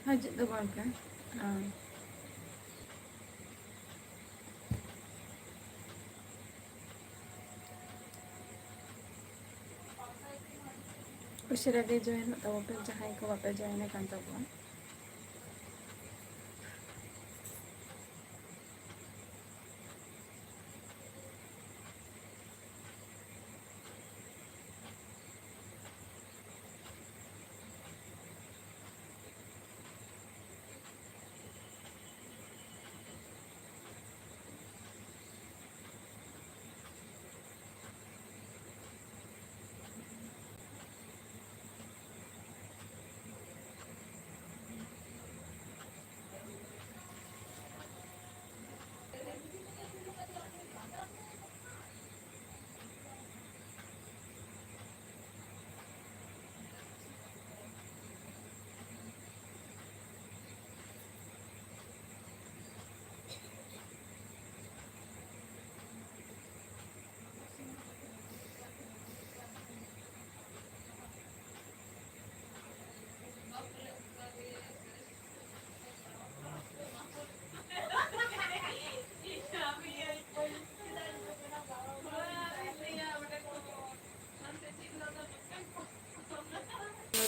Hajit do bang ka. Usira ge join tabo pe jahai ko bape join kan tabo.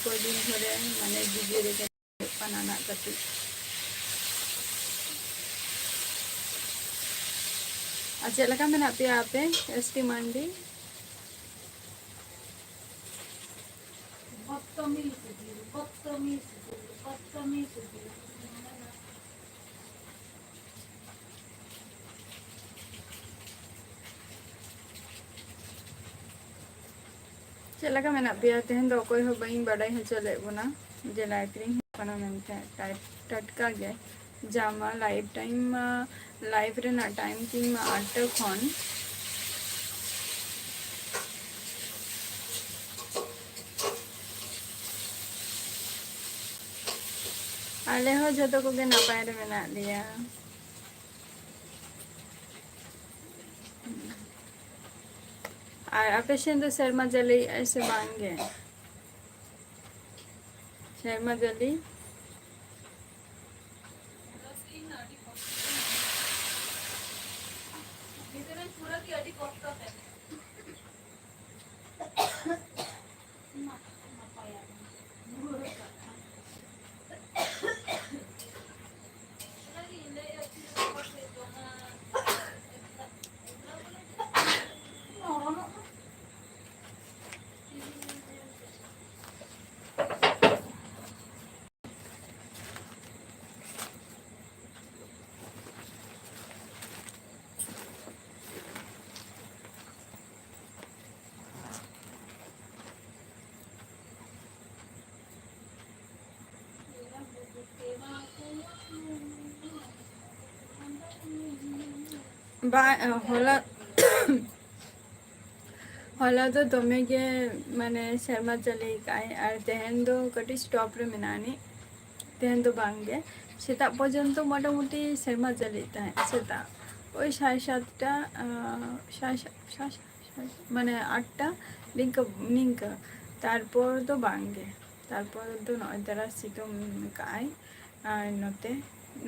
को दिन धरे माने video रे पानाना कति अच्छा लगा मैंने पे आपे एसटी मंडी चला का मैंने पे तेहन दो कोई हो बइन बड़ाई हो चले बना जे लाइटिंग कना मेनते टटका गे जामा लाइव टाइम लाइव रे ना टाइम किंग 8 खन आले हो जतो को गे नापाय रे मेना लिया और अपेशन तो शर्मा जली ऐसे बांगे शर्मा जली होला होला तो तुम्हें के माने शर्मा चली काई और तेहन दो कटी स्टॉप रे मिनानी तेहन दो बांगे सेता पर्यंत मोटामुटी शर्मा चली ताहे सेता ওই 7:30টা মানে 8টা নিঙ্কা তারপর তো বাঙ্গে তারপর তো 9 সিতম কাই আর নতে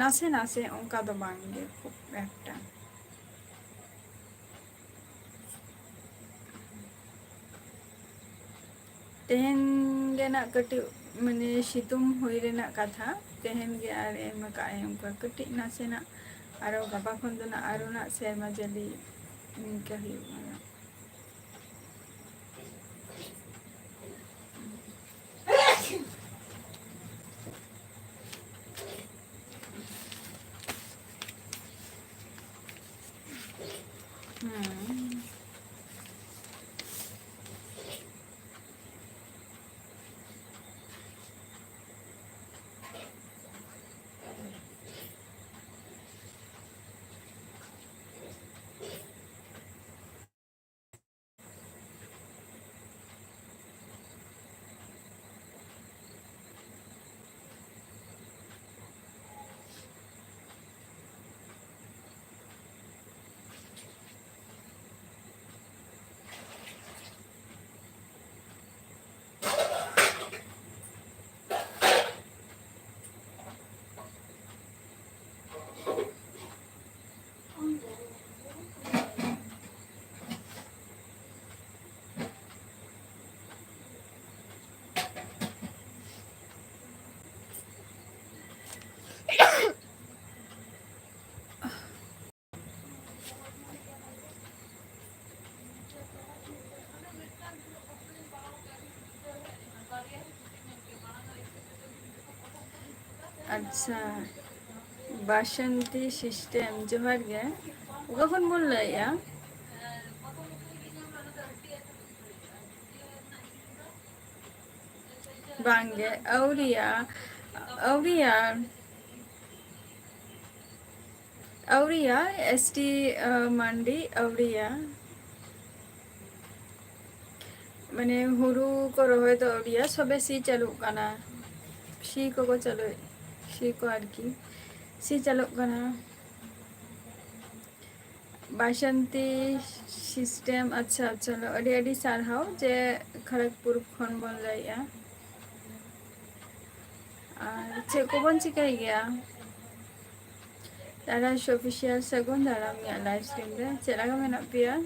নাসে নাসে অঙ্কা তো বাঙ্গে খুব একটা तेहन गे ना कटी माने सितुम हुई रेना कथा तेहन गे आर एम का उनका कटी नासे ना आरो गाबा खन दो ना आरो ना सेरमा जली निंका हुई अच्छा, बासंती सिस्टम जोहार गे ओका खन बोन लैया बांगे औरिया औरिया औरिया एसटी मंडी औरिया माने हुरू को रोहे तो औरिया सबे सी चालू काना सी को चालू सी को आरकी सी चालू काना बासंती सिस्टम अच्छा चलो अड़ी अड़ी सारहाव जे खड़गपुर खन बोन लैया और चे को बन चिकाई गया ताराश ऑफिशियल सगुन दाराम या लाइव स्ट्रीम रे चेला का मेना पिया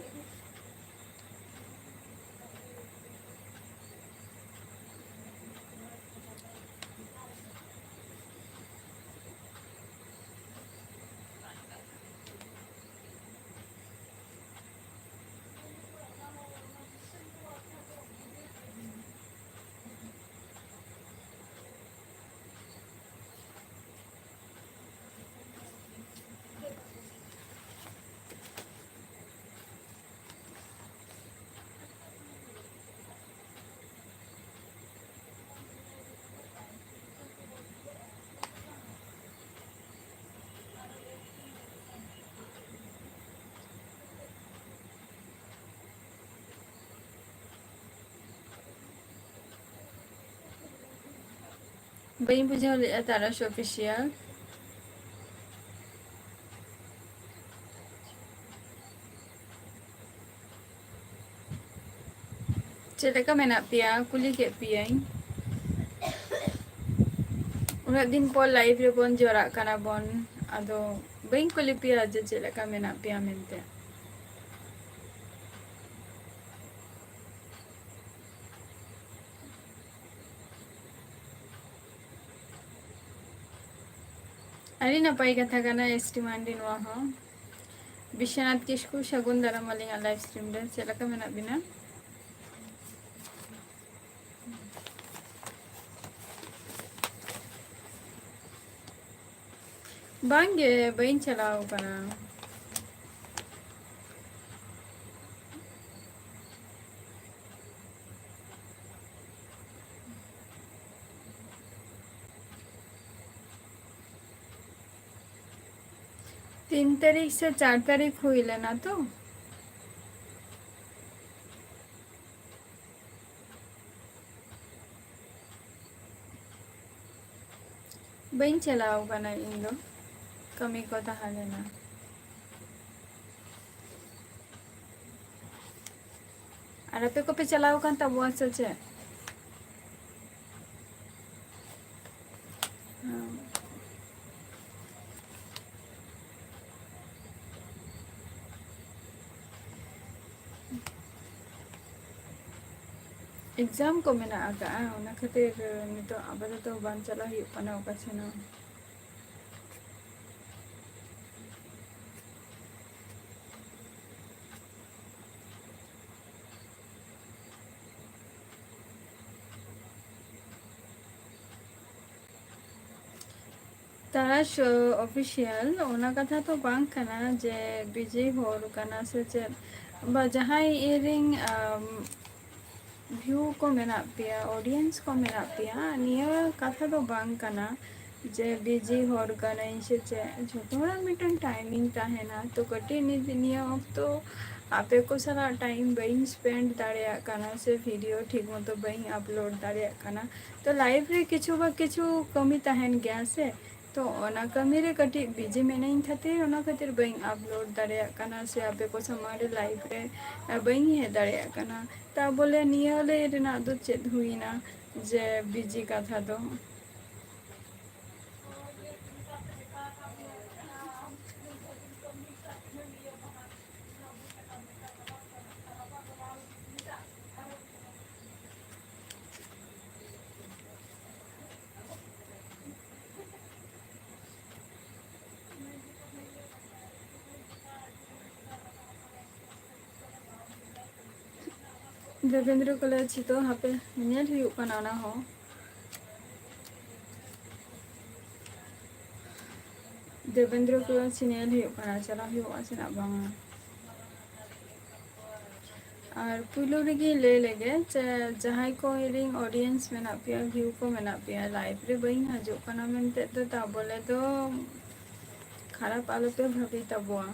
बई बुझाव ले ताराश ऑफिशियल चेला का मेना पिया कुली के पिया उना दिन पर लाइव रे बोन जोरा काना बोन आदो बई कुली पिया जे चेला का मेना पिया मेनते अरे नपाई कथा काना एसटी मंडी नवा हो विश्वनाथ किस्कू सगुन दाराम वाली लाइव स्ट्रीम रे चेला का मेना बिना बांगे बइन चलाओ कना 3 तारीख से 4 तारीख हुई ना तो बइन चलाओ कना इन दो कमी को ताहले ना और आपे को पे चलाओ कन तब वो सचे एग्जाम को मेना आगा उना खातिर नितो आबाद तो बान चला ही पना ओकासेना ताराश ऑफिशियल उना कथा तो बांग कना जे बिजी होर कना से चे बा जहाई इरिंग व्यू को मेना पिया ऑडियंस को मेना पिया निया कथा तो बांग कना जे बिजी होर कना इसे चे जोतोरा मिटन टाइमिंग ताहेना तो कटी निया ऑफ तो आपे को सारा टाइम बइन स्पेंड दाड़िया कना से वीडियो ठीक मतो बइन अपलोड दाड़िया कना तो लाइव रे किछु कमी ताहेन गया से तो ओना कमी रे कटी बिजी मेनाइन खातिर ओना खातिर बइन अपलोड दाड़िया कना से आपे को समारे लाइव रे बइन हे दाड़िया कना ता बोले निया ले रेना दो चेद हुईना जे बिजी कथा दो देवेंद्र कॉलेज तो हापे नेल हुई कना ना हो देवेंद्र को सिनेल हुई कना चला हुआ सेना बांगा और पुलो रेगी ले लेगे जहां को इलिंग ऑडियंस मेना पिया व्यू को मेना पिया लाइव रे बई हजो कना मेनते तो ता बोले तो खराब आलो पे भाभी तबवा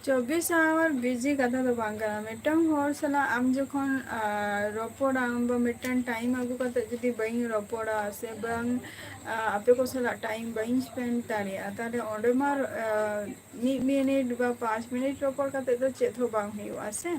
24 आवर बिजी कथा तो बांग करा मिटन हर सला आम जखन रपोड़ा बा मिटन टाइम आगु कते जदि बई रपोड़ा से बांग आपे को सला टाइम बई स्पेंड दारिया ताले ओंडे मार 1 मिनिट बा 5 मिनिट रपोड़ कते तो चेत हो बांग हुआ से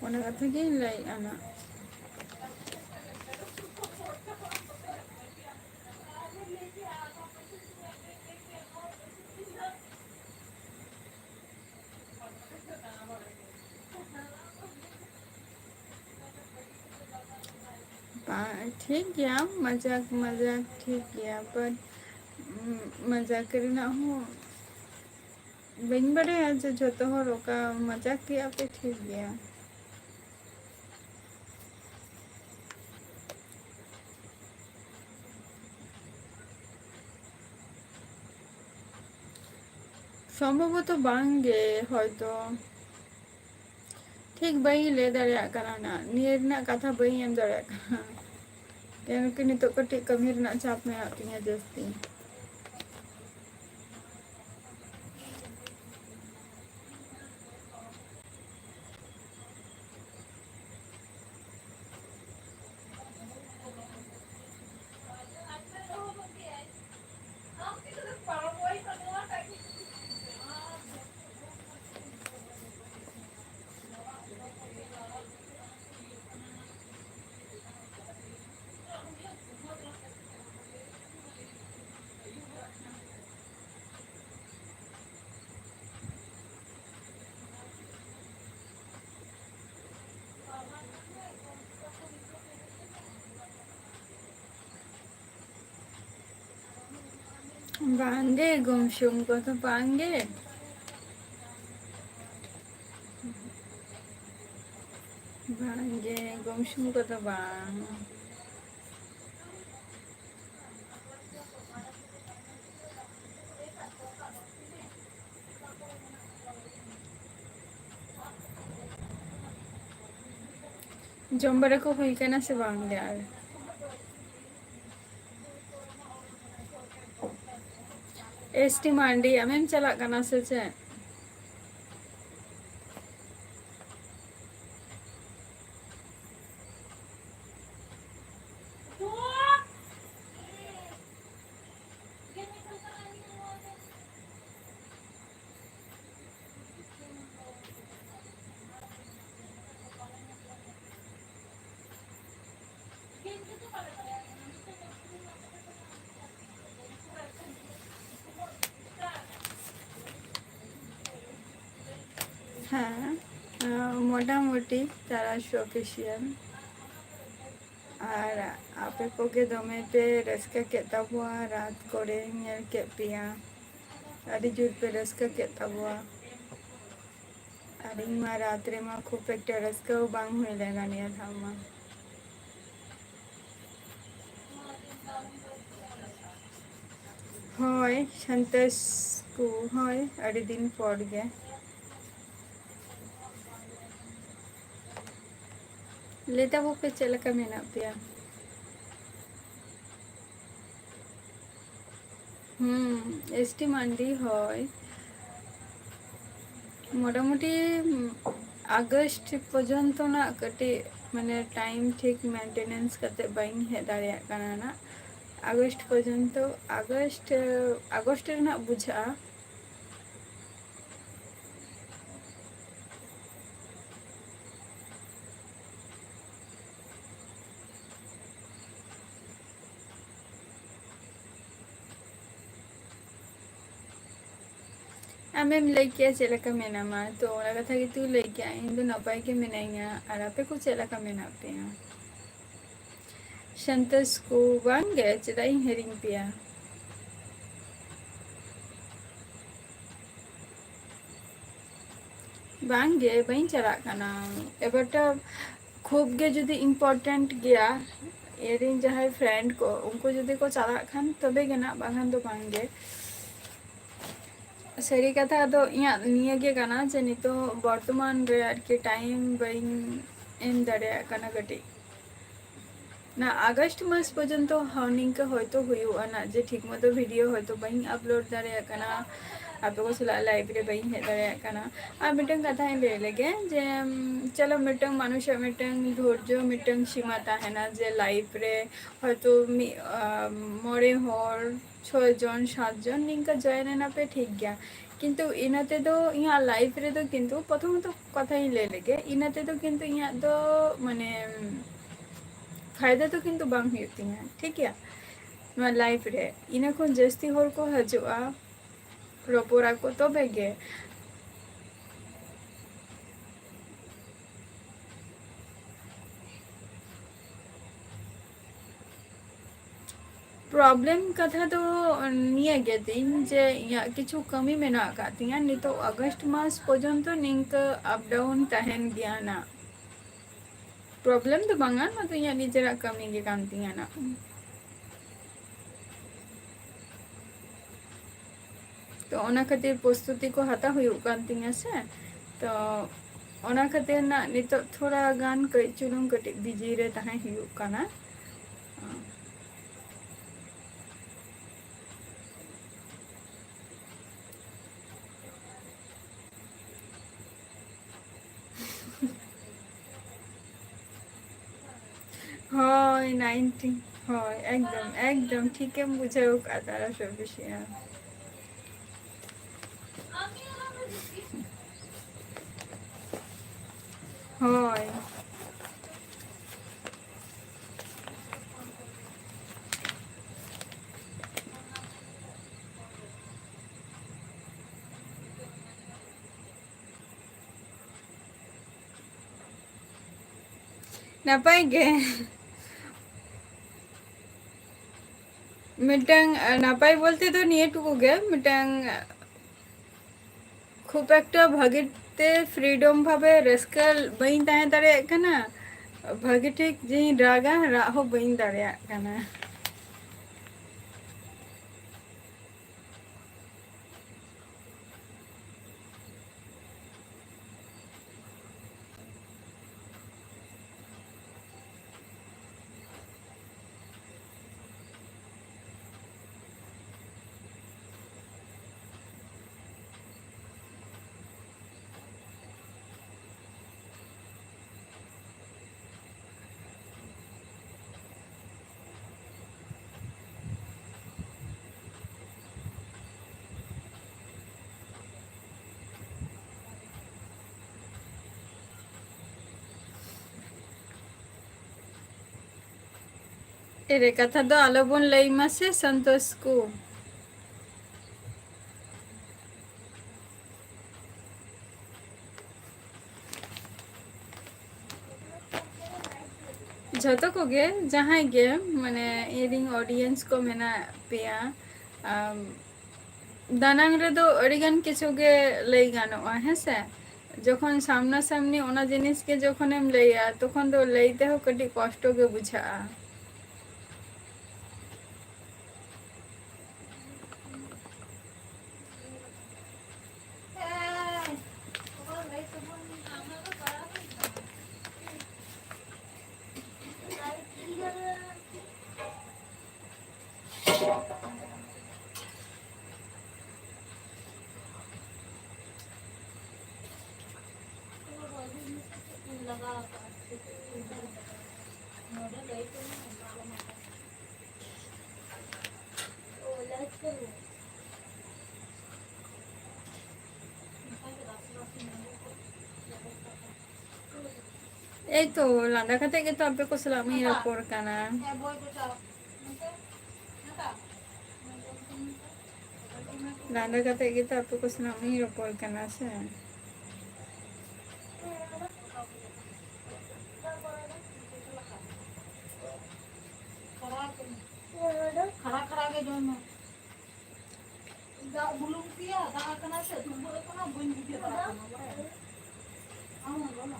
Ona kata gini lai anak ठीक गया मजाक मजाक ठीक गया पर मजाक करना हो बन बड़े आज जो तो हो रोका मजाक किया पे ठीक गया সম্ভবত বাঙ্গে হয়তো ঠিক বাই লে দাঁড়িয়ে কানা না নিয়ে না কথা বাই এম দাঁড়িয়ে কানা কেন কি নিতো কটি कमी ना चाप में आती है जस्ती बांगे गुमशुम को तो बांगे बांगे गुमशुम को तो बांग जम्बरे को हुई के ना से बांग यार एसटी मांडी हमें चला करना से हाँ मोटा मोटी तारा ऑफिशियल और आपे को के दमे पे रस्का के तबुआ रात कोड़े नेल के पिया अड़ी जुर पे रस्का के तबुआ अड़ी मा रात्रे मा खूब एक रस्का बांग हुई लेगा निया थामा होय संतोष को होय अड़ी दिन पड़ गए लेता वो पे चल का मेना पिया एसटी मंडी হয় মোটামুটি আগস্ট পর্যন্ত না কাটে মানে টাইম ঠিক মেনটেনেন্স করতে বাই হে দাঁড়িয়ে কানা না আগস্ট পর্যন্ত আগস্টের না বুঝা आमें लेके चलका मेना मा तो लगा था कि तू लेके आई तो नपाई के मिनाइया और आपे कुछ चलका मेना पे हैं संतोष को वांगे चलाई हेरिंग पिया बांगे बहन चला करना एबटा खूब गे जुदी इम्पोर्टेंट गया एरिन जहाँ फ्रेंड को उनको जुदी को चला खान तबे गना बागान तो बांगे सरी कथा तो यहाँ निये के गाना जे नितो वर्तमान रे आर के टाइम बइन एम दरे कना गटी ना अगस्त मास पर्यंत हर्निंग का होयतो हुयो ना जे ठीक मतो वीडियो होयतो बइन अपलोड दरे कना आपे को सला लाइव रे बइन हे दरे कना आ मिटंग कथा इन ले लगे जे चलो मिटंग मानुष मिटंग धैर्य मिटंग सीमा है ना जे लाइव रे होयतो मोरे हर 6 जन 7 जन निंका जॉइन ना पे ठीक गया किंतु इनाते तो यहाँ लाइव रे तो किंतु प्रथम तो कथा ही ले लगे इनाते तो किंतु यहाँ तो माने फायदा तो किंतु बांग होती है ठीक है मैं लाइफ रे इना को जस्ती होर को हजुआ रोपोरा को तो बेगे प्रॉब्लम कथा तो निये गे दिन जे या किछु कमी में ना आती है नहीं तो अगस्त मास पर्यंत निंक अप डाउन तहन गया ना प्रॉब्लम तो बांगान मतलब यहाँ निजरा कमी के कांती है ना तो ओना खातिर प्रस्तुति को हता हुई कांती से तो ओना खातिर ना नितो थोड़ा गान कई चुलुंग कटी बिजी रे तहां हुई काना হয় 90 হয় একদম একদম ঠিকই বুঝাও কাতারা সব বিষয় হয় ना पाएंगे मिटंग नापाई बोलते तो नहीं टुकु गे मिटंग खूब एक भागीते फ्रीडम भावे रस्कल बइन ताहे दारे कना भागी ठीक जी रागा राहो बइन दारे कना एरे कथा दो आलोबन लई मासे संतोष को जतो को गे जहाँ गे माने एरिंग ऑडियंस को मेना पेया दानांग रे दो अड़ीगान किछु गे लई गानोआ है से जखन सामना सामनी ओना जिनिस के जखन एम लईया तखन तो लईते हो कटी कष्ट गे बुझा এই তো লান্দা খাতে গিয়ে তো আপে ko salami rapor kana লান্দা খাতে গিয়ে তো আপে ko salami rapor kana আছে खरा खरा के जो में दा बुलुम किया दा कना से तुम बोले कना बन दिखे दा हां बोला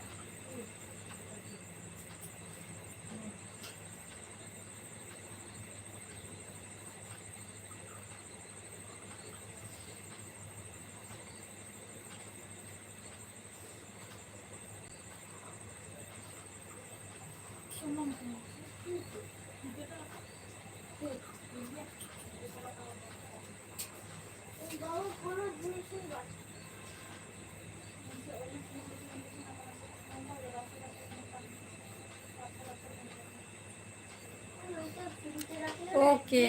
ওকে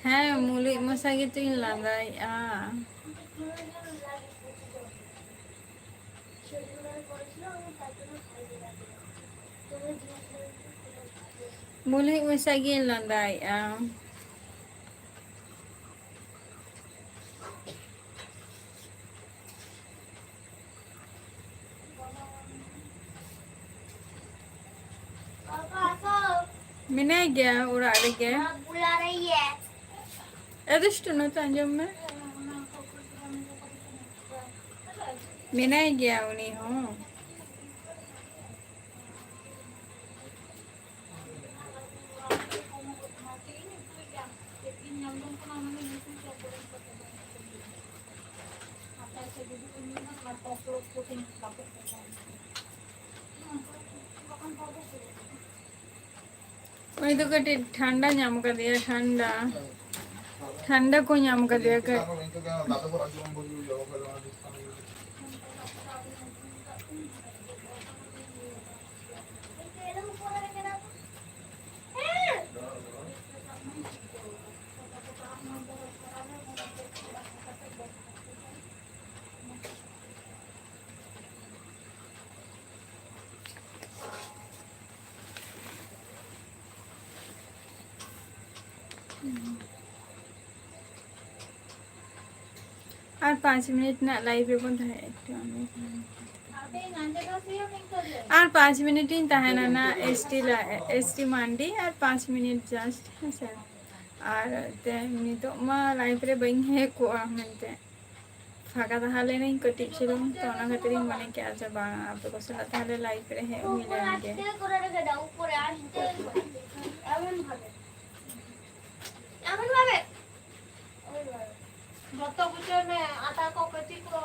হ্যাঁ মুলি মশাগি তুই লান্দাই মুলি মশাগি লান্দাই मिना गया और आ गया बुला रही है अदृष्ट न तंजम में मिना गया उन्हीं हो वही तो कटी ठंडा नाम कर दिया ठंडा ठंडा को नाम कर दिया कर और 5 मिनट ना लाइव रे बंद है और 5 मिनट ही तहना ना एसटी मंडी और 5 मिनट जस्ट है सर और ते तो मा लाइव रे बंग है को आमते फाका ताहले नहीं कटी छिलो तो ना खातिर माने क्या जा बा आप को सला ताहले लाइव रे है मिलेंगे এমন ভাবে যত বুঝে মে আটা কো কচি কো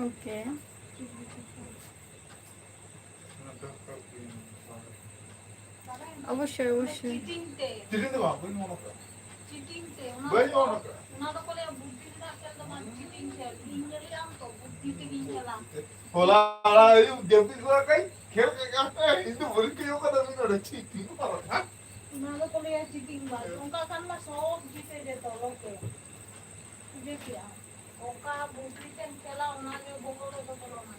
ओके অবশ্যই অবশ্যই চিটিং দেব বই মনে কর চিটিং তে বই মনে কর না তো কোলে বুদ্ধি না খেলতে মান চিটিং তে ইংরেজি আম তো বুদ্ধি তে খেলাম হোলা এই দেবি গুলা কাই খেল কা হিন্দু বলি কি কথা আমি করে চিটিং করো হ্যাঁ না তো কোলে চিটিং বা উনকা কান্না সব জিতে যেত লোকে দেখিয়া ওকা বুদ্ধি তে খেলা ওনাকে বগল তো বলো না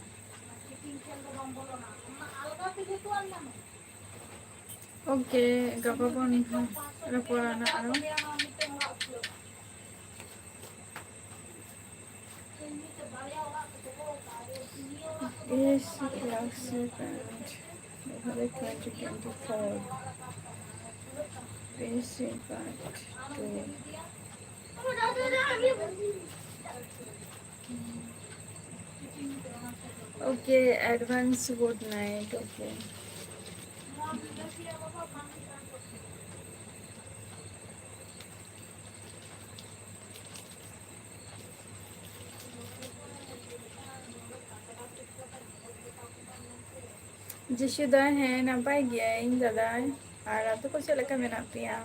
চিটিং খেলতে বম বলো না আলগা থেকে তো আর না ओके गपपन रपोराना आरो Yes, accident. 2024. Basic part 2. Okay, advance good night. Okay. Jisudah hai nampai gaya in dadah. Arab tu kau cakap mana pia?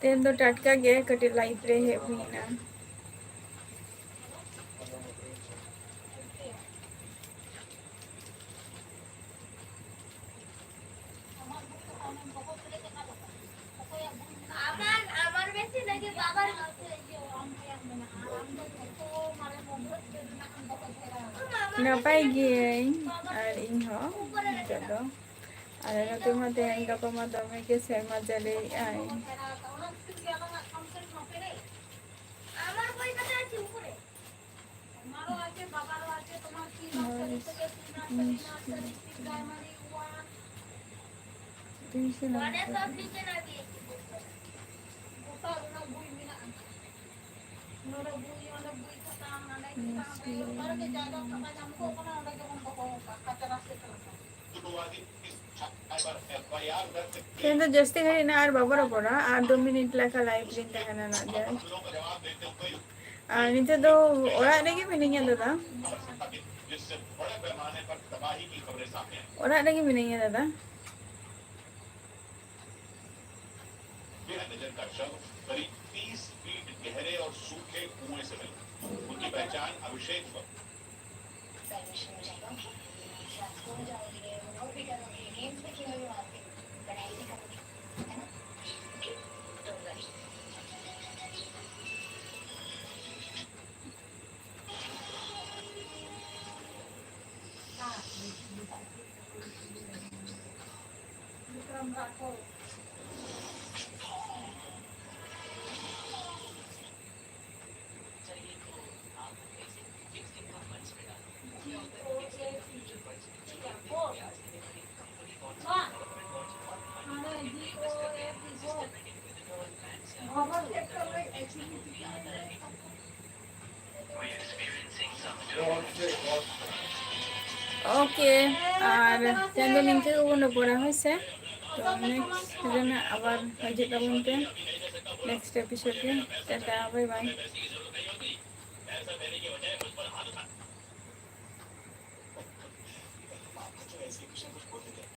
तेन दो टटका गे कटे लाइफ रे हे हुईना नापाय गे और इन हो जदो और नते मा तेहन गपा मा दमे के सेरमा जले आई तेन तो जस्ती घड़ी ना और बाबर पड़ा और 2 मिनट लगा लाइव लिंक तहना ना जाए और निते दो ओरा रेगे मिनिंग दादा ओरा रेगे मिनिंग दादा नजर का शव करीब 30 फीट गहरे और सूखे कुएं से मिला। उनकी पहचान अभिषेक ओके और तेन निंके को पड़ा होइसे तो नेक्स्ट रेना आबार हजित ताबन पे नेक्स्ट एपिसोड पे टाटा बाय बाय